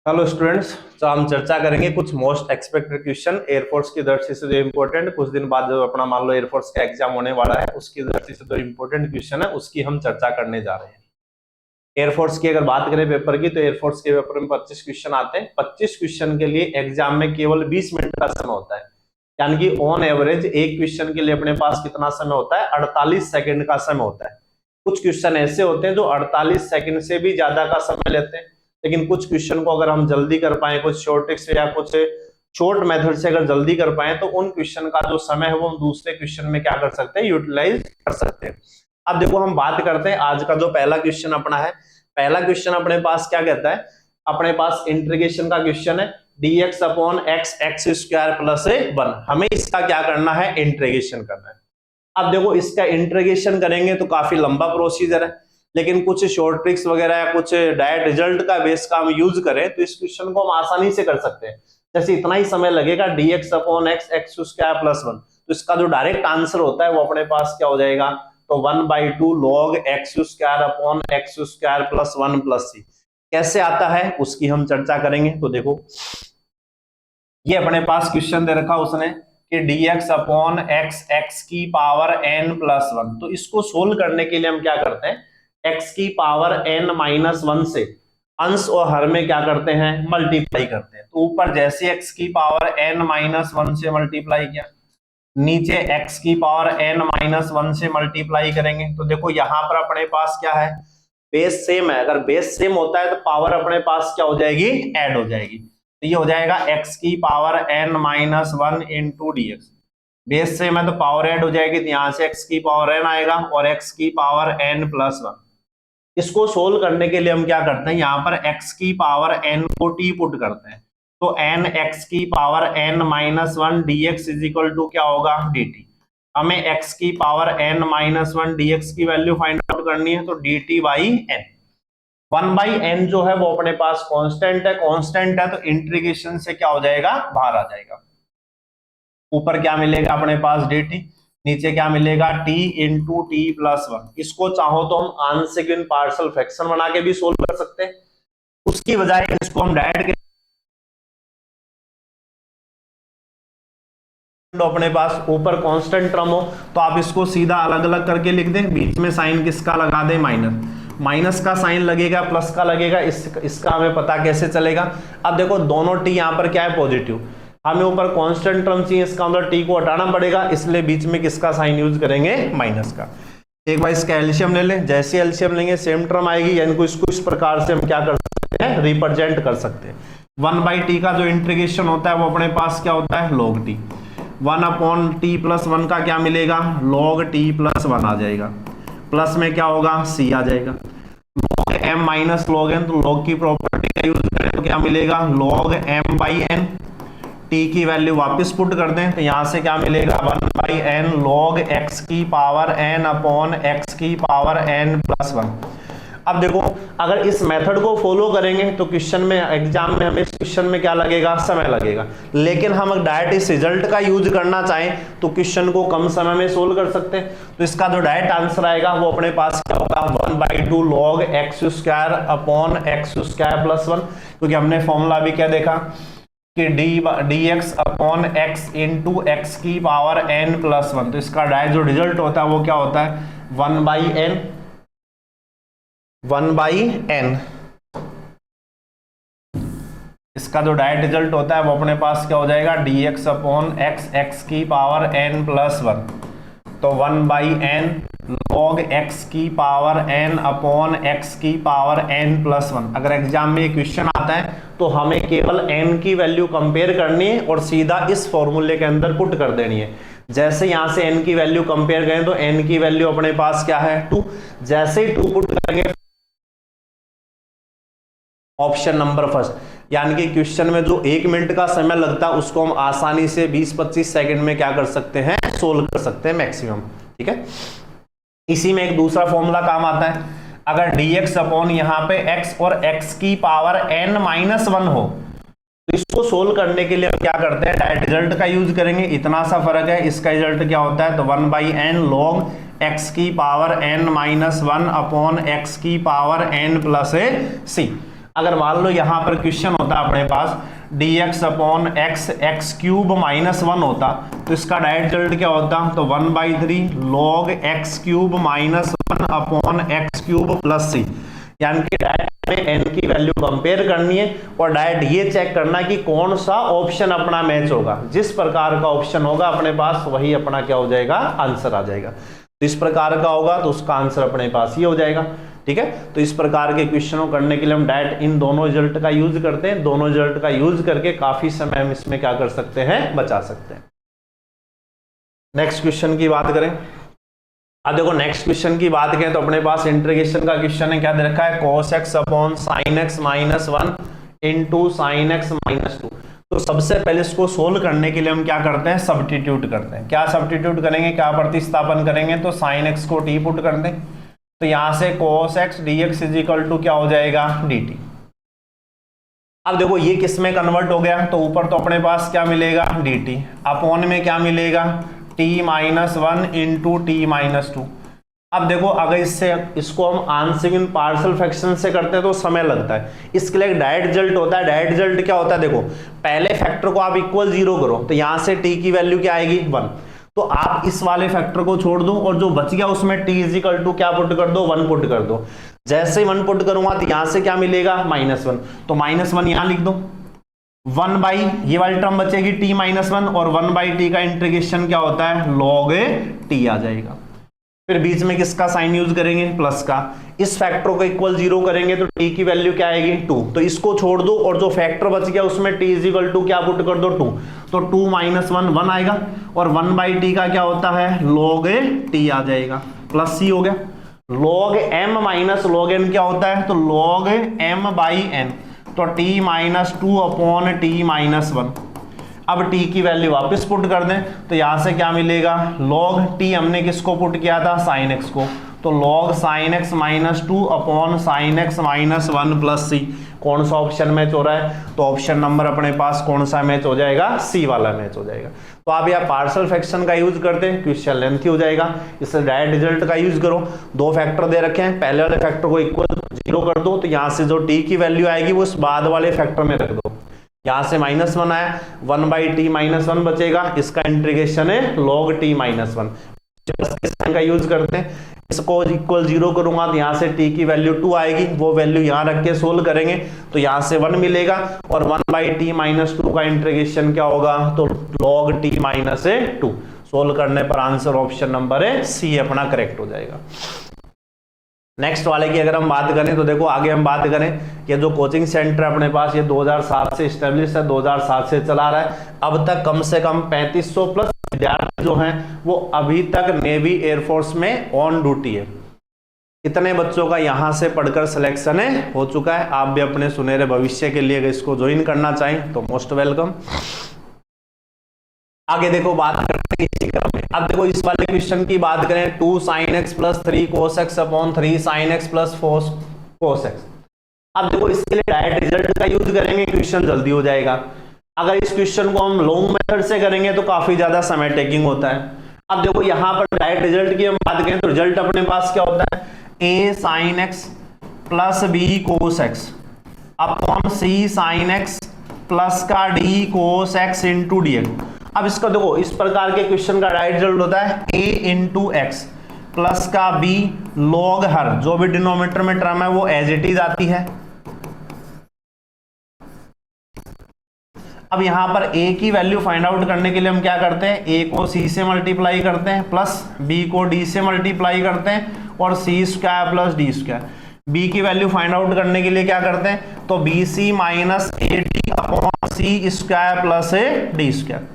Hello students. तो हम चर्चा करेंगे कुछ मोस्ट एक्सपेक्टेड क्वेश्चन एयरफोर्स की दृष्टि से जो इम्पोर्टेंट कुछ दिन बाद जो अपना मान लो एयरफोर्स का एग्जाम होने वाला है उसकी दृष्टि से जो इम्पोर्टेंट क्वेश्चन है उसकी हम चर्चा करने जा रहे हैं। एयरफोर्स की अगर बात करें पेपर की तो एयरफोर्स के पेपर में 25 क्वेश्चन आते हैं। 25 क्वेश्चन के लिए एग्जाम में केवल 20 मिनट का समय होता है, यानी कि ऑन एवरेज एक क्वेश्चन के लिए अपने पास कितना समय होता है, 48 सेकंड का समय होता है। कुछ क्वेश्चन ऐसे होते हैं जो 48 सेकंड से भी ज्यादा का समय लेते हैं, लेकिन कुछ क्वेश्चन को अगर हम जल्दी कर पाए, कुछ शॉर्ट ट्रिक्स या कुछ शॉर्ट मेथड से अगर जल्दी कर पाए तो उन क्वेश्चन का जो समय है वो हम दूसरे क्वेश्चन में क्या कर सकते हैं, यूटिलाइज कर सकते हैं। अब देखो हम बात करते हैं आज का जो पहला क्वेश्चन अपना है। पहला क्वेश्चन अपने पास क्या कहता है, अपने पास इंटीग्रेशन का क्वेश्चन है dx upon x square plus 1। हमें इसका क्या करना है, इंटीग्रेशन करना है। अब देखो इसका इंटीग्रेशन करेंगे तो काफी लंबा प्रोसीजर है, लेकिन कुछ शॉर्ट ट्रिक्स वगैरह या कुछ डायरेक्ट रिजल्ट का बेस का हम यूज करें तो इस क्वेश्चन को हम आसानी से कर सकते हैं। जैसे इतना ही समय लगेगा dx upon x square plus 1, तो इसका जो डायरेक्ट आंसर होता है वो अपने पास क्या हो जाएगा, तो 1/2 log x square upon x square plus 1 plus c। कैसे आता है उसकी हम चर्चा करेंगे। तो देखो ये अपने पास क्वेश्चन दे रखा उसने कि dx अपॉन x की पावर n प्लस 1। तो इसको सोल्व करने के लिए हम क्या करते हैं, x की पावर n माइनस 1 से अंश और हर में क्या करते हैं, मल्टीप्लाई करते हैं। तो ऊपर जैसे x की पावर n माइनस 1 से मल्टीप्लाई किया, नीचे x की पावर n माइनस 1 से मल्टीप्लाई करेंगे। तो देखो यहां पर अपने पास क्या है, बेस सेम है। अगर बेस सेम होता है तो पावर अपने पास क्या हो जाएगी, ऐड हो जाएगी। तो ये हो जाएगा x की power n minus 1 into d x. Base same है तो पावर ऐड हो जाएगी, तो यहां से x की पावर n आएगा और x की पावर n प्लस 1। इसको सोल्व करने के लिए हम क्या करते हैं, यहाँ पर x की पावर n को t पुट करते हैं। तो n x की power n minus 1 dx is equal to क्या होगा, dt। हमें x की पावर n माइनस 1 dx की वैल्यू फाइंड आउट करनी है, तो dt बाई n। 1/n जो है वो अपने पास कांस्टेंट है, कांस्टेंट है तो इंटीग्रेशन से क्या हो जाएगा, बाहर आ जाएगा। ऊपर क्या मिलेगा अपने पास dt, नीचे क्या मिलेगा t इंटू टी प्लस 1। इसको चाहो तो हम आंशिक इन पार्शियल फ्रैक्शन बना के भी सोल्व कर सकते हैं, उसकी बजाय इसको हम डायरेक्ट अपने पास ऊपर कांस्टेंट टर्म हो तो आप इसको सीधा अलग अलग करके लिख दें, बीच में साइन किसका लगा दें, माइनस। माइनस का साइन लगेगा, प्लस का लगेगा, इसका हमें पता कैसे चलेगा। अब देखो दोनों टी यहां पर क्या है, पॉजिटिव। हमें ऊपर कांस्टेंट टर्म चाहिए, इसका मतलब टी को हटाना पड़ेगा, इसलिए बीच में किसका साइन यूज करेंगे, माइनस का। एक बार इसका एलसीएम ले लें, जैसे एलसीएम लेंगे सेम टर्म आएगी, यानी इसको इस प्रकार से हम क्या कर सकते हैं, रिप्रेजेंट कर सकते हैं। 1/t का जो इंटीग्रेशन होता है वो अपने पास क्या होता है, log t। 1 upon T plus 1 का क्या मिलेगा, log t प्लस 1 आ जाएगा। प्लस में क्या होगा, c आ जाएगा। log m minus log n, तो log की प्रॉपर्टी का यूज करें तो क्या मिलेगा, log m by n। t की वैल्यू वापस पुट कर दें तो यहां से क्या मिलेगा, 1/n log x की पावर n अपॉन x की पावर n प्लस 1। अब देखो अगर इस मेथड को फॉलो करेंगे तो क्वेश्चन में, एग्जाम में हमें इस क्वेश्चन में क्या लगेगा, समय लगेगा। लेकिन हम अगर डायरेक्ट इस रिजल्ट का यूज करना चाहें तो क्वेश्चन को कम समय में सोल्व कर सकते हैं। तो इसका जो डायरेक्ट आंसर आएगा वो अपने पास क्या होगा, 1/2 log x square upon x square plus 1। क्योंकि हमने फॉर्मूला भी क्या देखा कि dx upon x into x की पावर n प्लस 1। तो इसका डायरेक्ट जो रिजल्ट होता है वो क्या होता है, 1/n। इसका जो डायरेक्ट रिजल्ट होता है वो अपने पास क्या हो जाएगा, dx अपॉन x की पावर n प्लस 1। तो 1/n log x की पावर n अपॉन x की पावर n प्लस 1। अगर एग्जाम में ये क्वेश्चन आता है तो हमें केवल n की वैल्यू कंपेयर करनी है और सीधा इस फॉर्मूले के अंदर पुट कर देनी है। जैसे यहां से n की वैल्यू कंपेयर करें तो n की वैल्यू अपने पास क्या है, 2। जैसे ही 2 पुट करेंगे ऑप्शन नंबर फर्स्ट, यानी कि क्वेश्चन में जो 1 मिनट का समय लगता है उसको हम आसानी से 20-25 सेकंड में क्या कर सकते हैं, सोल्व कर सकते हैं मैक्सिमम। ठीक है, इसी में एक दूसरा फॉर्मूला काम आता है। अगर dx अपॉन यहाँ पे x और x की पावर n माइनस 1 हो तो इसको सोल्व करने के लिए हम क्या करते हैं, डायरेक्ट रिजल्ट का यूज करेंगे। इतना सा फर्क है, इसका रिजल्ट क्या होता है, तो 1/n log x की power n minus 1 upon x की पावर n प्लस c। अगर मान लो यहाँ पर क्वेश्चन होता अपने पास dx upon x x cube minus 1 होता, तो इसका डायरेक्ट रिजल्ट क्या होता, तो 1/3 log x cube minus 1 upon x cube plus C. यानी कि डायरेक्ट में n की वैल्यू कंपेयर करनी है और डायरेक्ट ये चेक करना कि कौन सा ऑप्शन अपना मैच होगा। जिस प्रकार का ऑप्शन होगा अपने पास वही अपना क्या हो जाएगा, आंसर आ जाएगा। तो इस प्रकार का होगा तो उसका आंसर अपने पास ये हो जाएगा। ठीक है, तो इस प्रकार के क्वेश्चनों करने के लिए हम डायरेक्ट इन दोनों रिजल्ट का यूज करते हैं। दोनों रिजल्ट का यूज करके काफी समय हम इसमें क्या कर सकते हैं, बचा सकते हैं। नेक्स्ट क्वेश्चन की बात करें। अब देखो नेक्स्ट क्वेश्चन की बात करें तो अपने पास इंटीग्रेशन का क्वेश्चन है। क्या दे रखा है, cos x upon sin x minus 1 into sin x minus 2। तो सबसे पहले इसको सोल्व करने के लिए हम क्या करते हैं, सब्स्टिट्यूट करते हैं। क्या सब्स्टिट्यूट करेंगे, क्या प्रतिस्थापन करेंगे, तो sin x को t पुट कर दें, तो यहां से cos x dx is equal to क्या हो जाएगा, dt। अब देखो ये किस में कन्वर्ट हो गया, तो ऊपर तो अपने पास क्या मिलेगा, dt, अपॉन में क्या मिलेगा, t minus 1 into T minus 2। अब देखो अगर इसको हम आंशिक इन पार्शियल फ्रैक्शन से करते हैं तो समय लगता है, इसके लिए डायरेक्ट रिजल्ट होता है। डायरेक्ट रिजल्ट क्या होता है, देखो पहले फैक्टर को आप इक्वल 0 करो तो यहां से t की वैल्यू क्या आएगी, 1। तो आप इस वाले फैक्टर को छोड़ दो और जो बच गया उसमें t इज इक्वल टू क्या पुट कर दो, 1 पुट कर दो। जैसे ही 1 पुट करूंगा तो यहां से क्या मिलेगा, -1, तो -1 यहां लिख दो। 1 ये वाली टर्म बचेगी t माइनस 1 और 1/t का इंटीग्रेशन क्या होता है, log t आ जाएगा। फिर बीच में किसका साइन यूज करेंगे, प्लस का। इस फैक्टर को इक्वल 0 करेंगे तो t की वैल्यू क्या आएगी, 2। तो इसको छोड़ दो और जो फैक्टर बच गया उसमें t इज इक्वल टू क्या पुट कर दो, 2। तो 2 माइनस 1 1 आएगा और 1/t का क्या होता है, log t आ जाएगा, प्लस c हो गया। log m minus log n क्या होता है, तो log m/n, तो t minus 2 upon t minus 1। अब t की वैल्यू वापस पुट कर दें तो यहां से क्या मिलेगा, log t हमने किसको पुट किया था, sin x को, तो log sin x minus 2 upon sin x minus 1 plus c। कौन सा ऑप्शन मैच हो रहा है, तो ऑप्शन नंबर अपने पास कौन सा मैच हो जाएगा, सी वाला मैच हो जाएगा। तो आप यहाँ पार्शियल फ्रैक्शन का यूज करते हैं, क्वेश्चन लेंथी हो जाएगा, इससे डायरेक्ट रिजल्ट का यूज करो। दो फैक्टर दे रखे हैं, पहले वाले फैक्टर को इक्वल 0 कर दो तो यहाँ से जो t की वैल्यू आएगी वो उस बाद वाले फैक्टर में रख दो। यहां से -1 आया, 1/t माइनस 1 बचेगा, इसका इंटीग्रेशन है log t माइनस 1। का यूज करते हैं, इसको इक्वल 0 करूंगा तो यहां से t की वैल्यू 2 आएगी, वो वैल्यू यहां रख के सोल्व करेंगे तो यहां से 1 मिलेगा और 1/t माइनस 2 का इंटीग्रेशन क्या होगा, तो log t माइनस 2। सोल्व करने पर आंसर ऑप्शन नंबर है सी अपना करेक्ट हो जाएगा। नेक्स्ट वाले की अगर हम बात करें तो देखो आगे हम बात करें कि जो कोचिंग सेंटर अपने पास ये 2007 से स्टेब्लिश है, 2007 से चला रहा है। अब तक कम से कम 3500 प्लस विद्यार्थी जो हैं वो अभी तक नेवी एयरफोर्स में ऑन ड्यूटी है। कितने बच्चों का यहां से पढ़कर सिलेक्शन है हो चुका है। आप भी अपने सुनहरे भविष्य के लिए इसको ज्वाइन करना चाहें तो मोस्ट वेलकम। आगे देखो बात करते हैं इसी क्रम में। अब देखो इस वाले क्वेश्चन की बात करें, 2 sin x plus 3 cos x upon 3 sin x plus 4 cos x। अब देखो इसके लिए डायरेक्ट रिजल्ट का यूज करेंगे, क्वेश्चन जल्दी हो जाएगा। अगर इस क्वेश्चन को हम लॉन्ग मेथड से करेंगे तो काफी ज्यादा समय टेकिंग होता है। अब देखो यहाँ पर डायरेक्ट रिजल्ट की हम बात करें तो रिजल्ट अपने पास क्या होता है, a sin x plus b cos x upon c sin x plus का d cos x into dx। अब इसका देखो इस प्रकार के क्वेश्चन का डायरेक्ट रिजल्ट होता है a इंटू एक्स प्लस का b log हर जो भी डिनोमिनेटर में टर्म है वो एज इट इज आती है। अब यहां पर a की वैल्यू फाइंड आउट करने के लिए हम क्या करते हैं, a को c से मल्टीप्लाई करते हैं प्लस b को d से मल्टीप्लाई करते हैं और c square plus d square. b की वैल्यू फाइंड आउट करने के लिए क्या करते हैं, तो bc minus ad upon c square plus d square.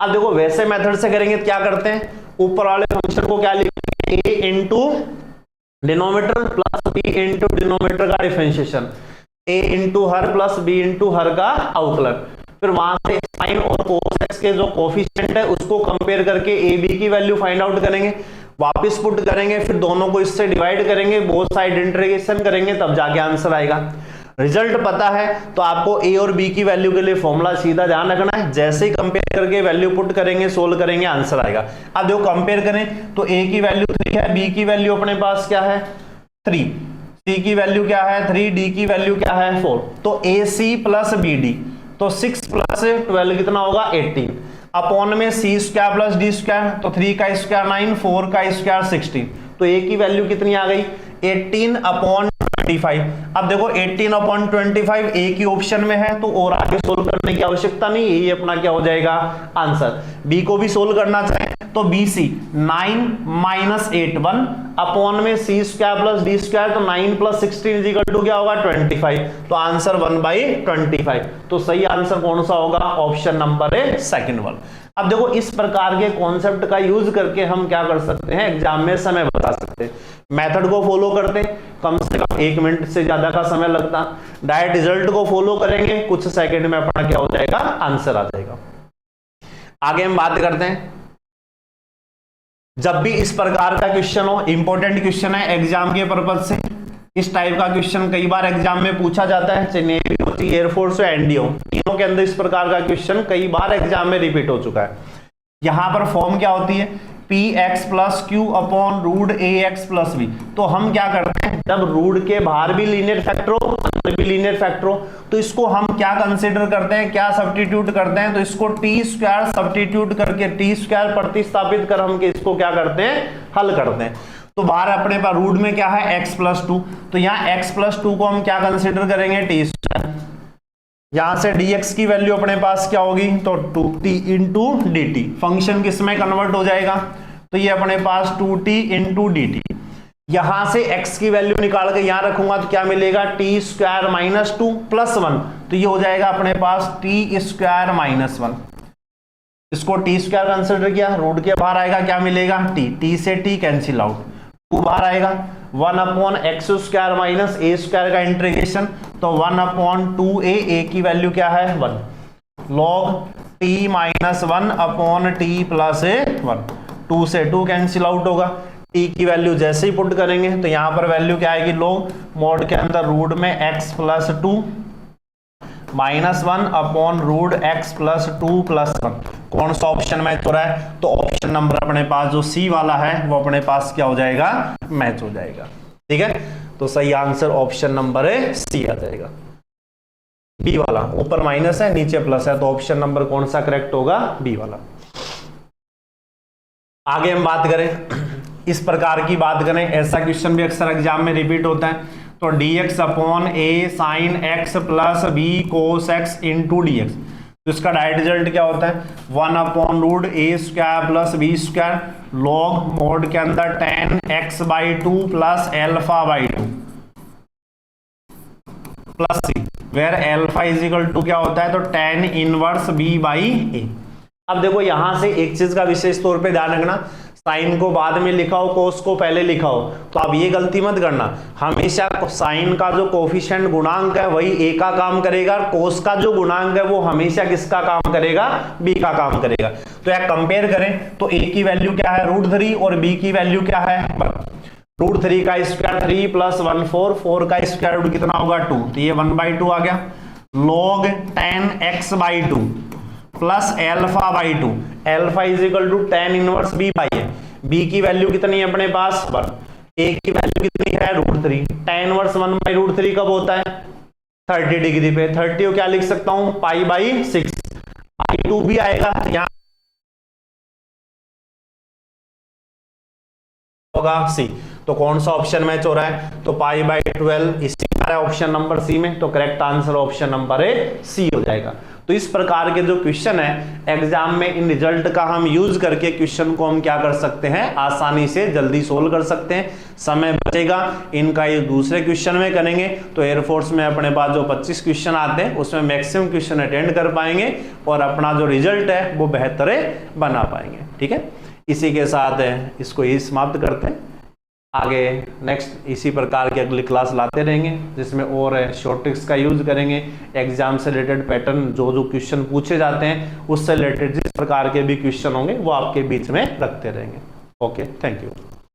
अब देखो वैसे मेथड से करेंगे तो क्या करते हैं, ऊपर वाले फंक्शन को क्या लिखेंगे, a into denominator plus b into denominator का डिफरेंशिएशन, a इंटू हर प्लस b इंटू हर का अवकलन। फिर वहां से साइन और कोस एक्स के जो कोफिशिएंट है उसको कंपेयर करके a b की वैल्यू फाइंड आउट करेंगे, वापस पुट करेंगे, फिर दोनों को इससे डिवाइड करेंगे, बोथ साइड इंटीग्रेशन करेंगे, तब जाके आंसर आएगा। रिजल्ट पता है तो आपको a और b की वैल्यू के लिए फॉर्मूला सीधा ध्यान रखना है, जैसे ही कंपेयर करके वैल्यू पुट करेंगे सोल्व करेंगे आंसर आएगा। अब देखो कंपेयर करें तो a की वैल्यू 3 है, b की वैल्यू अपने पास क्या है 3, C की वैल्यू क्या है 3, D की वैल्यू क्या है 4, तो AC प्लस BD, तो 6 प्लस 12 कितना होगा 18, अपॉन में C square plus D square, तो 3 का स्क्वायर 9, 4 का स्क्वायर 16, तो A की वैल्यू कितनी आ गई 18 अपॉन 25। अब देखो 18 अपॉन 25 ए की ऑप्शन में है, तो और आगे सोल्व करने की आवश्यकता नहीं है, ये अपना क्या हो जाएगा आंसर। बी को भी सोल्व करना चाहे तो BC 9 माइनस 8 1 अपॉन में C square plus D square, तो 9 प्लस 16 इज इक्वल टू क्या होगा 25, तो आंसर 1/25। तो सही आंसर कौन सा होगा ऑप्शन नंबर है सेकंड वन। अब देखो इस प्रकार के कॉन्सेप्ट का यूज करके हम क्या कर सकते हैं एग्जाम में समय बता सकते हैं। मेथड को फॉलो करते हैं, कम से कम 1 मिनट से ज्यादा का समय लगता, डायरेक्ट रिजल्ट को फॉलो करेंगे, कुछ सेकंड में अपना क्या हो जाएगा आंसर आ जाएगा। आगे हम बात करते हैं, जब भी इस प्रकार का क्वेश्चन हो, इंपॉर्टेंट क्वेश्चन है एग्जाम के पर्पज से, इस टाइप का क्वेश्चन कई बार एग्जाम में पूछा जाता है, चाहे नेवी हो, चाहे एयरफोर्स हो, एनडी हो, तीनों के अंदर इस प्रकार का क्वेश्चन कई बार एग्जाम में रिपीट हो चुका है। यहां पर फॉर्म क्या होती है px plus q upon root ax plus b, तो हम क्या करते हैं जब रूट के बाहर भी लीनियर फैक्टर हो, अंदर भी लीनियर फैक्टर हो, तो इसको हम क्या कंसीडर करते हैं, क्या सब्स्टिट्यूट करते हैं, तो इसको टी स्क्वायर सब्स्टिट्यूट करके टी स्क्वायर प्रतिस्थापित कर हम इसको क्या करते हैं हल करते हैं। तो बाहर अपने पास रूट में क्या है x प्लस 2, तो यहाँ x प्लस 2 को हम क्या कंसीडर करेंगे टी स्क्वायर, यहां से dx की वैल्यू अपने पास क्या होगी तो 2t into D T, function किस में कन्वर्ट हो जाएगा, तो ये अपने पास 2t इंटू डी टी, यहां से x की वैल्यू निकाल के यहां रखूंगा तो क्या मिलेगा टी स्क्वायर माइनस 2 प्लस 1, तो ये हो जाएगा अपने पास टी स्क्वायर माइनस 1, इसको टी स्क्वायर कंसिडर किया, रूट के बाहर आएगा क्या मिलेगा टी से टी कैंसिल आउट, 2 बाहर आएगा 1 अपॉन एक्स स्क्वायर माइनस ए स्क्वायर का इंटीग्रेशन, तो 1 अपॉन 2a, a की वैल्यू क्या है 1, log t minus 1 upon T plus 1, 2 से 2 कैंसिल आउट होगा, t की वैल्यू जैसे ही पुट करेंगे तो यहां पर वैल्यू क्या आएगी लॉग मॉड के अंदर रूट में x plus 2 minus 1 upon root x plus 2 plus 1, कौन सा ऑप्शन मैच हो रहा है, तो ऑप्शन नंबर अपने पास जो सी वाला है वो अपने पास क्या हो जाएगा मैच हो जाएगा। ठीक है, तो सही आंसर ऑप्शन नंबर है सी आ जाएगा। बी वाला ऊपर माइनस है नीचे प्लस है, तो ऑप्शन नंबर कौन सा करेक्ट होगा बी वाला। आगे हम बात करें, इस प्रकार की बात करें, ऐसा क्वेश्चन भी अक्सर एग्जाम में रिपीट होता है, तो dx upon a sine x plus b cos x into d x, तो इसका डायरेक्ट रिजल्ट क्या होता है 1 upon root a square plus b square, log mod के अंदर tan x by 2 plus alpha by 2 plus c, where alpha is equal to क्या होता है तो tan inverse b by a। अब देखो यहां से एक चीज का विशेष तौर पे ध्यान रखना, साइन को बाद में लिखा हो कोस को पहले लिखा हो, तो आप ये गलती मत करना, हमेशा साइन का जो कोफिशिएंट गुणांक है वही ए का काम करेगा, कोस का जो गुणांक है वो हमेशा किसका काम करेगा बी का काम करेगा। तो यार कंपेयर करें तो ए की वैल्यू क्या है √3 और बी की वैल्यू क्या है √3 का स्क्वायर 3 प्लस 1 4, 4 का स्क्वायर रूट कितना होगा 2, तो ये 1/2 आ गया, log tan x by 2 plus alpha by 2, alpha is equal to tan inverse b by a, b की वैल्यू कितनी है अपने पास 1, a की वैल्यू कितनी है √3, tan इनवर्स 1/√3 कब होता है 30 डिग्री पे, 30 को क्या लिख सकता हूं पाई बाई 6, पाई 2 भी आएगा यहां होगा सी, तो कौन सा ऑप्शन मैच हो रहा है तो पाई बाई 12 इसी ऑप्शन नंबर सी में, तो correct answer option number A C हो जाएगा। तो इस प्रकार के जो क्वेश्चन है एग्जाम में इन रिजल्ट का हम यूज करके क्वेश्चन को हम क्या कर सकते हैं आसानी से जल्दी सोल्व कर सकते हैं, समय बचेगा। इनका ये दूसरे क्वेश्चन में करेंगे तो एयरफोर्स में अपने पास जो 25 क्वेश्चन आते हैं उसमें मैक्सिमम क्वेश्चन अटेंड कर पाएंगे और अपना जो रिजल्ट है वो बेहतर बना पाएंगे। ठीक है, इसी के साथ इसको ही समाप्त करते हैं, आगे नेक्स्ट इसी प्रकार की अगली क्लास लाते रहेंगे जिसमें और शॉर्ट ट्रिक्स का यूज करेंगे, एग्जाम से रिलेटेड पैटर्न जो क्वेश्चन पूछे जाते हैं उससे रिलेटेड जिस प्रकार के भी क्वेश्चन होंगे वो आपके बीच में रखते रहेंगे। Okay, thank you.